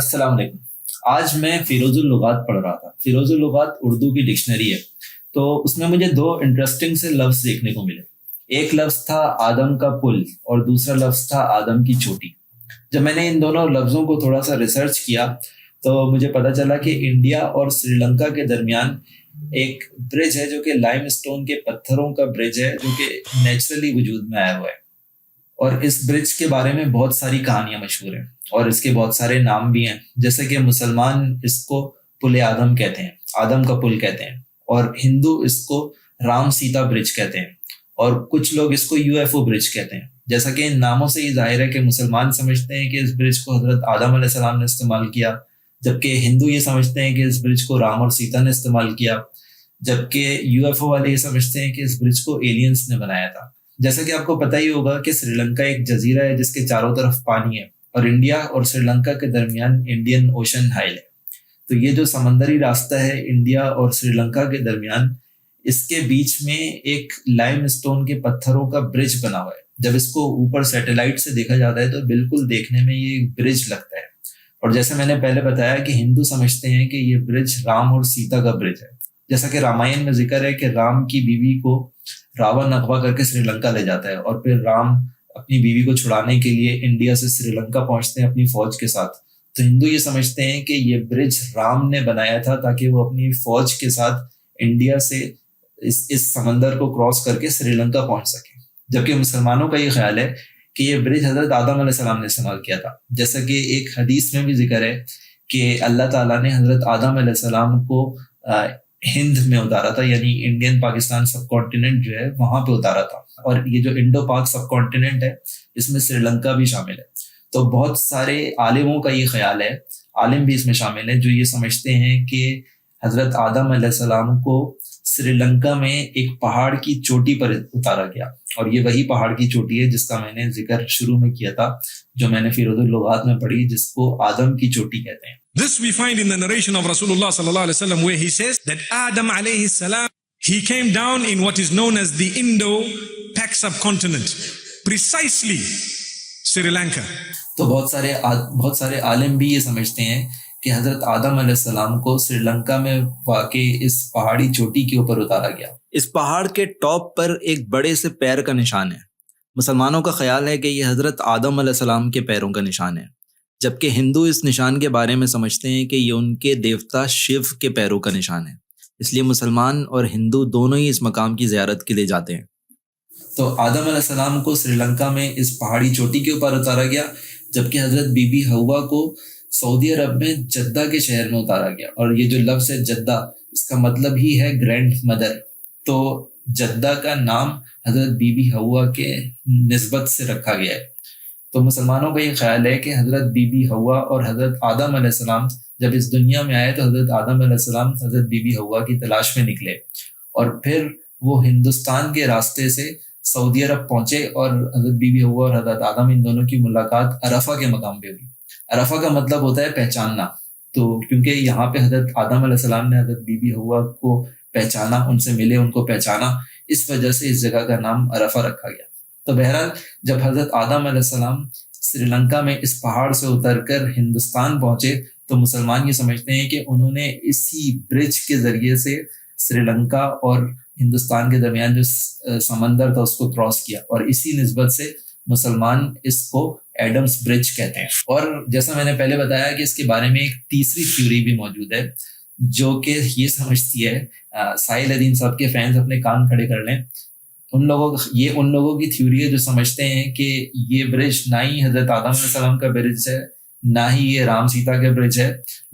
السلام علیکم۔ آج میں فیروز اللغات پڑھ رہا تھا۔ فیروز اللغات اردو کی ڈکشنری ہے، تو اس میں مجھے دو انٹرسٹنگ سے لفظ دیکھنے کو ملے۔ ایک لفظ تھا آدم کا پل اور دوسرا لفظ تھا آدم کی چوٹی۔ جب میں نے ان دونوں لفظوں کو تھوڑا سا ریسرچ کیا تو مجھے پتہ چلا کہ انڈیا اور سری لنکا کے درمیان ایک برج ہے جو کہ لائم اسٹون کے پتھروں کا برج ہے، جو کہ نیچرلی وجود میں آیا ہوا ہے۔ اور اس برج کے بارے میں بہت ساری کہانیاں مشہور ہیں اور اس کے بہت سارے نام بھی ہیں، جیسے کہ مسلمان اس کو پل آدم کہتے ہیں، آدم کا پل کہتے ہیں، اور ہندو اس کو رام سیتا برج کہتے ہیں، اور کچھ لوگ اس کو UFO برج کہتے ہیں۔ جیسا کہ ان ناموں سے یہ ظاہر ہے کہ مسلمان سمجھتے ہیں کہ اس برج کو حضرت آدم علیہ السلام نے استعمال کیا، جبکہ ہندو یہ سمجھتے ہیں کہ اس برج کو رام اور سیتا نے استعمال کیا، جبکہ UFO والے یہ سمجھتے ہیں کہ اس برج کو ایلینز نے بنایا تھا۔ جیسا کہ آپ کو پتہ ہی ہوگا کہ سری لنکا ایک جزیرہ ہے جس کے چاروں طرف پانی ہے، اور انڈیا اور سری لنکا کے درمیان انڈین اوشن حائل ہے۔ تو یہ جو سمندری راستہ ہے انڈیا اور سری لنکا کے درمیان، اس کے بیچ میں ایک لائم اسٹون کے پتھروں کا برج بنا ہوا ہے۔ جب اس کو اوپر سیٹلائٹ سے دیکھا جاتا ہے تو بالکل دیکھنے میں یہ برج لگتا ہے، اور جیسے میں نے پہلے بتایا کہ ہندو سمجھتے ہیں کہ یہ برج رام اور سیتا کا برج ہے۔ جیسا کہ رامائن میں ذکر ہے کہ رام کی بیوی کو راون اغوا کر کے سری لنکا لے جاتا ہے، اور پھر رام اپنی بیوی کو چھڑانے کے لیے انڈیا سے سری لنکا پہنچتے ہیں اپنی فوج کے ساتھ۔ تو ہندو یہ سمجھتے ہیں کہ یہ برج رام نے بنایا تھا تاکہ وہ اپنی فوج کے ساتھ انڈیا سے اس سمندر کو کراس کر کے سری لنکا پہنچ سکے، جبکہ مسلمانوں کا یہ خیال ہے کہ یہ برج حضرت آدم علیہ السلام نے استعمال کیا تھا۔ جیسا کہ ایک حدیث میں بھی ذکر ہے کہ اللہ تعالیٰ نے حضرت آدم علیہ السلام کو ہند میں اتارا تھا، یعنی انڈین پاکستان سب کانٹیننٹ جو ہے وہاں پہ اتارا تھا، اور یہ جو انڈو پاک سب کانٹیننٹ ہے اس میں سری لنکا بھی شامل ہے۔ تو بہت سارے عالموں کا یہ خیال ہے، عالم بھی اس میں شامل ہے، جو یہ سمجھتے ہیں کہ حضرت آدم علیہ السلام کو سری لنکا میں ایک پہاڑ کی چوٹی پر اتارا گیا، اور یہ وہی پہاڑ کی چوٹی ہے جس کا میں نے ذکر شروع میں کیا تھا، جو میں نے فیروز اللغات میں پڑھی، جس کو آدم کی چوٹی کہتے ہیں۔ This we find in the narration of Rasulullah sallallahu alaihi wasallam, where he says that Adam alayhi salam, he came down in what is known as the Indo-Pak subcontinent, precisely Sri Lanka. تو بہت سارے عالم بھی یہ سمجھتے ہیں کہ حضرت آدم علیہ السلام کو سری لنکا میں واقع اس پہاڑی چوٹی کے اوپر اتارا گیا۔ اس پہاڑ کے ٹاپ پر ایک بڑے سے پیر کا نشان ہے۔ مسلمانوں کا خیال ہے کہ یہ حضرت آدم علیہ السلام کے پیروں کا نشان ہے، جبکہ ہندو اس نشان کے بارے میں سمجھتے ہیں کہ یہ ان کے دیوتا شیو کے پیروں کا نشان ہے، اس لیے مسلمان اور ہندو دونوں ہی اس مقام کی زیارت کے لیے جاتے ہیں۔ تو آدم علیہ السلام کو سری لنکا میں اس پہاڑی چوٹی کے اوپر اتارا گیا، جبکہ حضرت بی بی حوا کو سعودی عرب میں جدہ کے شہر میں اتارا گیا، اور یہ جو لفظ ہے جدہ، اس کا مطلب ہی ہے گرینڈ مدر۔ تو جدہ کا نام حضرت بی بی حوا کے نسبت سے رکھا گیا ہے۔ تو مسلمانوں کا یہ خیال ہے کہ حضرت بی بی حوا اور حضرت آدم علیہ السلام جب اس دنیا میں آئے تو حضرت آدم علیہ السلام حضرت بی بی حوا کی تلاش میں نکلے، اور پھر وہ ہندوستان کے راستے سے سعودی عرب پہنچے، اور حضرت بی بی حوا اور حضرت آدم ان دونوں کی ملاقات عرفہ کے مقام پہ ہوئی۔ عرفہ کا مطلب ہوتا ہے پہچاننا، تو کیونکہ یہاں پہ حضرت آدم علیہ السلام نے حضرت بی بی حوا کو پہچانا، ان سے ملے، ان کو پہچانا، اس وجہ سے اس جگہ کا نام عرفہ رکھا گیا۔ تو بہرحال جب حضرت آدم علیہ السلام سری لنکا میں اس پہاڑ سے اتر کر ہندوستان پہنچے تو مسلمان یہ سمجھتے ہیں کہ انہوں نے اسی برج کے ذریعے سے سری لنکا اور ہندوستان کے درمیان جو سمندر تھا اس کو کراس کیا، اور اسی نسبت سے مسلمان اس کو ایڈمز برج کہتے ہیں۔ اور جیسا میں نے پہلے بتایا کہ اس کے بارے میں ایک تیسری تھیوری بھی موجود ہے، جو کہ یہ سمجھتی ہے، ساحل الدین صاحب کے فینس اپنے کان کھڑے کر لیں، ان لوگوں کی تھیوری ہے جو سمجھتے ہیں کہ یہ برج نہ ہی حضرت آدم علیہ السلام کا برج ہے، نہ ہی یہ رام سیتا کا برج ہے،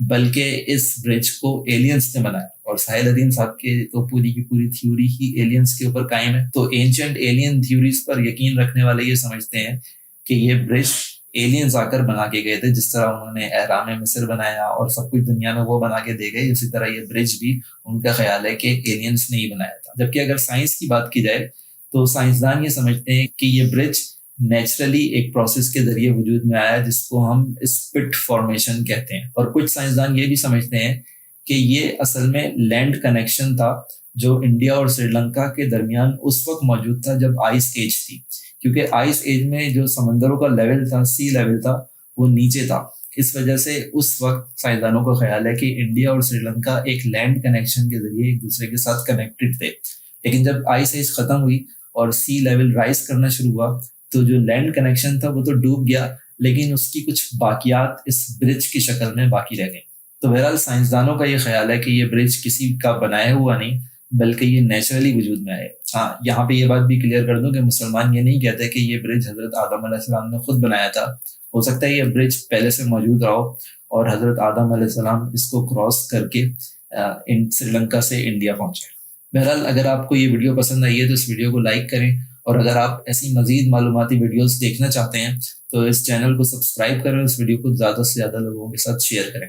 بلکہ اس برج کو ایلینز نے بنایا، اور ساحل الدین صاحب کے تو پوری کی پوری تھیوری ہی ایلینز کے اوپر قائم ہے۔ تو اینشنٹ ایلین تھیوریز پر یقین رکھنے والے یہ سمجھتے ہیں کہ یہ برج ایلینز آ کر بنا کے گئے تھے، جس طرح انہوں نے اہرام مصر بنایا اور سب کچھ دنیا میں وہ بنا کے دے گئے، اسی طرح یہ برج بھی ان کا خیال ہے کہ ایلینز نے ہی بنایا تھا۔ جبکہ اگر سائنس کی بات کی جائے تو سائنسدان یہ سمجھتے ہیں کہ یہ برج نیچرلی ایک پروسیس کے ذریعے وجود میں آیا جس کو ہم اسپٹ فارمیشن کہتے ہیں، اور کچھ سائنسدان یہ بھی سمجھتے ہیں کہ یہ اصل میں لینڈ کنیکشن تھا جو انڈیا اور سری لنکا کے درمیان اس وقت موجود تھا جب آئس ایج تھی، کیونکہ آئس ایج میں جو سمندروں کا لیول تھا، سی لیول تھا، وہ نیچے تھا، اس وجہ سے اس وقت سائنسدانوں کو خیال ہے کہ انڈیا اور سری لنکا ایک لینڈ کنیکشن کے ذریعے ایک دوسرے کے ساتھ کنیکٹڈ تھے. لیکن جب آئس ایج ختم ہوئی اور سی لیول رائز کرنا شروع ہوا تو جو لینڈ کنیکشن تھا وہ تو ڈوب گیا، لیکن اس کی کچھ باقیات اس برج کی شکل میں باقی رہ گئیں. تو بہرحال سائنسدانوں کا یہ خیال ہے کہ یہ برج کسی کا بنایا ہوا نہیں بلکہ یہ نیچرلی وجود میں آئے. ہاں، یہاں پہ یہ بات بھی کلیئر کر دوں کہ مسلمان یہ نہیں کہتے کہ یہ برج حضرت آدم علیہ السلام نے خود بنایا تھا. ہو سکتا ہے یہ برج پہلے سے موجود رہا ہو اور حضرت آدم علیہ السلام اس کو کراس کر کے سری لنکا سے انڈیا پہنچے. بہرحال اگر آپ کو یہ ویڈیو پسند آئی ہے تو اس ویڈیو کو لائک کریں، اور اگر آپ ایسی مزید معلوماتی ویڈیوز دیکھنا چاہتے ہیں تو اس چینل کو سبسکرائب کریں اور اس ویڈیو کو زیادہ سے زیادہ لوگوں کے ساتھ شیئر کریں.